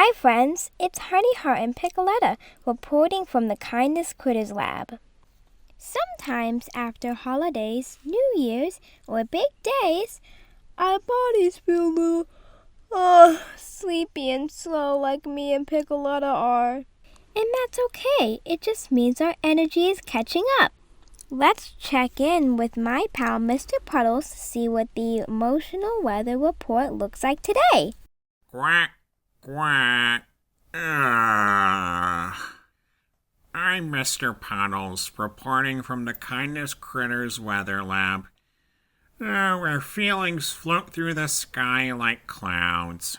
Hi friends, it's Honey Heart and Piccoletta reporting from the Kindness Critters Lab. Sometimes after holidays, New Year's, or big days, our bodies feel a little sleepy and slow like me and Piccoletta are. And that's okay, it just means our energy is catching up. Let's check in with my pal Mr. Puddles to see what the emotional weather report looks like today. Quack, quack. I'm Mr. Puddles, reporting from the Kindness Critters Weather Lab. Where feelings float through the sky like clouds.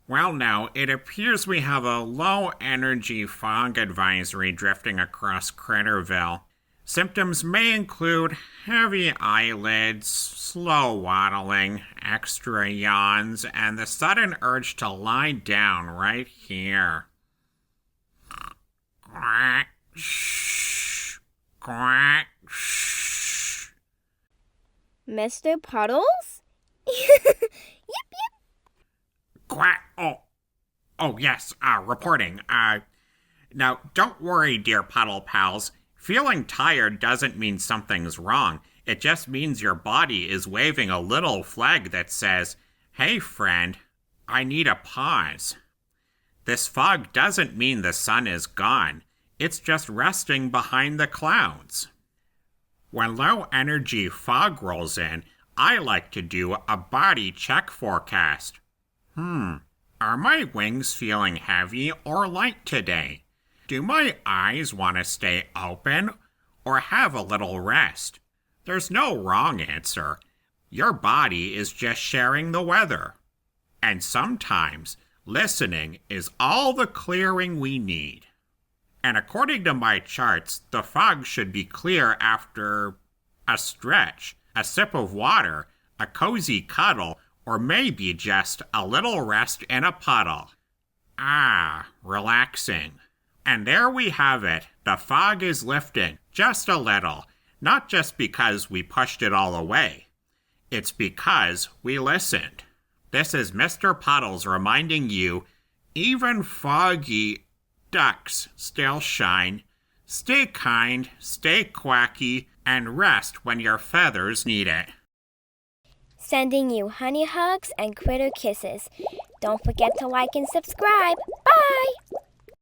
Well, now, it appears we have a low-energy fog advisory drifting across Critterville. Symptoms may include heavy eyelids, slow waddling, extra yawns, and the sudden urge to lie down right here. Quack, shh, quack, shh. Mr. Puddles? Yip, yip. Quack, oh, yes, reporting. Now, don't worry, dear Puddle Pals. Feeling tired doesn't mean something's wrong. It just means your body is waving a little flag that says, "Hey friend, I need a pause." This fog doesn't mean the sun is gone. It's just resting behind the clouds. When low-energy fog rolls in, I like to do a body check forecast. Are my wings feeling heavy or light today? Do my eyes want to stay open or have a little rest? There's no wrong answer. Your body is just sharing the weather. And sometimes listening is all the clearing we need. And according to my charts, the fog should be clear after a stretch, a sip of water, a cozy cuddle, or maybe just a little rest in a puddle. Relaxing. And there we have it. The fog is lifting, just a little. Not just because we pushed it all away. It's because we listened. This is Mr. Puddles reminding you, even foggy ducks still shine. Stay kind, stay quacky, and rest when your feathers need it. Sending you honey hugs and critter kisses. Don't forget to like and subscribe. Bye!